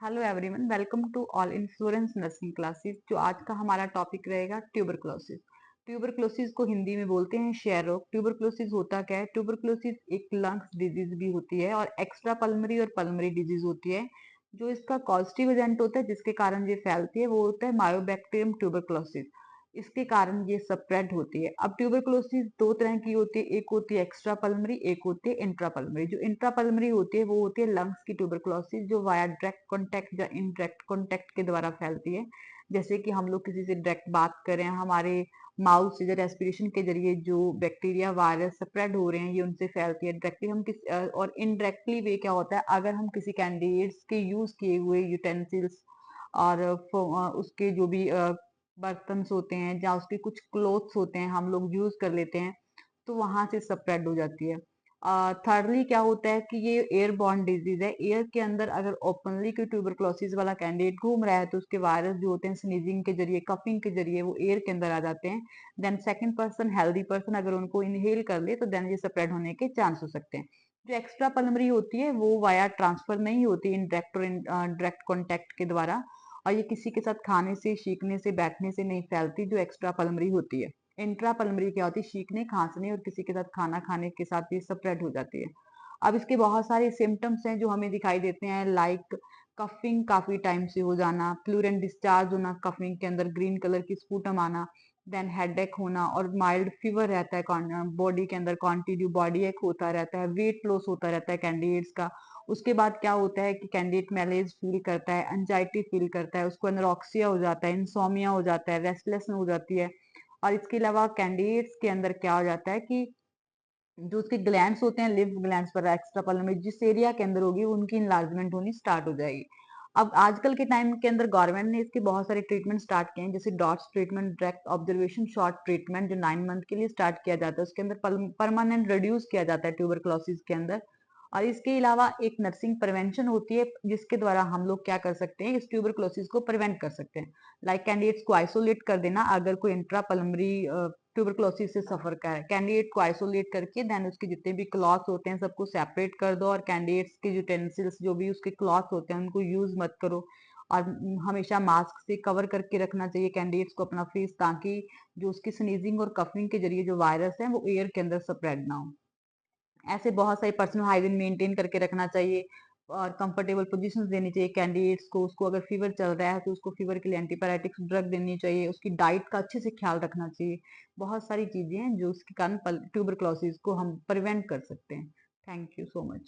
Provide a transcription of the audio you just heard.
Hello everyone, welcome to all insurance nursing classes. जो आज का हमारा टॉपिक रहेगा ट्यूबरक्लोसिस। ट्यूबरक्लोसिस को हिंदी में बोलते हैं क्षय रोग। ट्यूबरक्लोसिस होता क्या है? ट्यूबरक्लोसिस एक लंग्स डिजीज भी होती है और एक्स्ट्रा पल्मरी और पल्मरी डिजीज होती है। जो इसका कॉजेटिव एजेंट होता है जिसके कारण ये फैलती है वो होता है मायोबैक्टीरियम ट्यूबरक्लोसिस। इसके कारण ये स्प्रेड होती है। अब ट्यूबरक्लोसिस दो तरह की होती है, एक होती है एक्स्ट्रा पल्मरी, एक होती है इंट्रा पल्मरी। जो इंट्रा पल्मरी होती है वो होती है लंग्स की ट्यूबरक्लोसिस, जो वाया डायरेक्ट कॉन्टैक्ट या इनडायरेक्ट कॉन्टैक्ट के द्वारा फैलती है। जैसे कि हम लोग किसी से डायरेक्ट बात करें, हमारे माउथ से या रेस्पिरेशन के जरिए जो बैक्टीरिया वायरस स्प्रेड हो रहे हैं ये उनसे फैलती है डायरेक्टली। और इनडायरेक्टली वे क्या होता है, अगर हम किसी कैंडिडेट्स के यूज किए हुए यूटेंसिल्स और उसके जो भी बर्तन होते हैं या उसके कुछ क्लोथ्स होते हैं हम लोग यूज कर लेते हैं तो वहां से स्प्रेड हो जाती है। थर्डली क्या होता है कि ये एयर बॉर्न डिजीज है। एयर के अंदर अगर ओपनली कोई ट्यूबरक्लोसिस वाला कैंडिडेट घूम रहा है तो उसके वायरस जो होते हैं स्नीजिंग के जरिए, कफिंग के जरिए वो एयर के अंदर आ जाते हैं। Then second person, healthy person अगर उनको इनहेल कर ले तो देन ये स्प्रेड होने के चांस हो सकते हैं। जो एक्स्ट्रा पल्मरी होती है वो वाया ट्रांसफर नहीं होती इनडायरेक्ट और डायरेक्ट कॉन्टेक्ट के द्वारा, और ये किसी के साथ खाने से, छींकने से, बैठने से नहीं फैलती जो एक्स्ट्रा पल्मरी होती है। इंट्रा पल्मरी क्या होती है? छींकने, खांसने और किसी के साथ खाना खाने के साथ ये स्प्रेड हो जाती है। अब इसके बहुत सारे सिम्टम्स हैं जो हमें दिखाई देते हैं, लाइक कफिंग काफी टाइम से हो जाना, प्लूरन डिस्चार्ज होना, कफिंग के अंदर ग्रीन कलर की स्पूटम आना, देन हेडेक होना और माइल्ड फीवर रहता है, बॉडी के अंदर कॉन्टिन्यू बॉडी एक होता रहता है, वेट लॉस होता रहता है कैंडिडेट्स का। उसके बाद क्या होता है कि कैंडिडेट मैलेज फील करता है, एंजाइटी फील करता है, उसको एनोरेक्सिया हो जाता है, इंसोमिया हो जाता है, रेस्टलेस हो जाती है। और इसके अलावा कैंडिडेट्स के अंदर क्या हो जाता है कि जो उसके ग्लैंड्स होते हैं, लिम्फ ग्लैंड्स पर एक्स्ट्रा पल्मोनरी में जिस एरिया के अंदर होगी उनकी इनलार्जमेंट होनी स्टार्ट हो जाएगी। अब आजकल के टाइम के अंदर गवर्नमेंट ने इसके बहुत सारे ट्रीटमेंट स्टार्ट किए हैं, जैसे dots treatment, direct observation short treatment जो 9 मंथ के लिए स्टार्ट किया जाता है। उसके अंदर परमानेंट रिड्यूस किया जाता है ट्यूबरक्लोसिस के अंदर। और इसके अलावा एक नर्सिंग प्रिवेंशन होती है जिसके द्वारा हम लोग क्या कर सकते हैं, इस ट्यूबरक्लोसिस को प्रिवेंट कर सकते हैं। लाइक कैंडिडेट्स को आइसोलेट कर देना, अगर कोई इंट्रा पल्मरी ट्यूबरक्लोसिस से सफर कर कैंडिडेट को आइसोलेट करके देन उसके जितने भी क्लॉथ्स होते हैं सबको सेपरेट कर दो, और कैंडिडेट्स के यूटेंसिल्स जो भी उसके क्लॉथ्स होते हैं उनको यूज मत करो। और हमेशा मास्क से कवर करके रखना चाहिए कैंडिडेट्स को अपना फेस, ताकि जो उसकी स्नीजिंग और कफिंग के जरिए जो वायरस है वो एयर के अंदर स्प्रेड ना हो। ऐसे बहुत सारी पर्सनल हाइजीन मेंटेन करके रखना चाहिए और कंफर्टेबल पोजीशंस देनी चाहिए कैंडिडेट्स को। उसको अगर फीवर चल रहा है तो उसको फीवर के लिए एंटीबायोटिक्स ड्रग देनी चाहिए। उसकी डाइट का अच्छे से ख्याल रखना चाहिए। बहुत सारी चीजें हैं जो उसके कारण ट्यूबरक्लोसिस को हम प्रिवेंट कर सकते हैं। Thank you so much.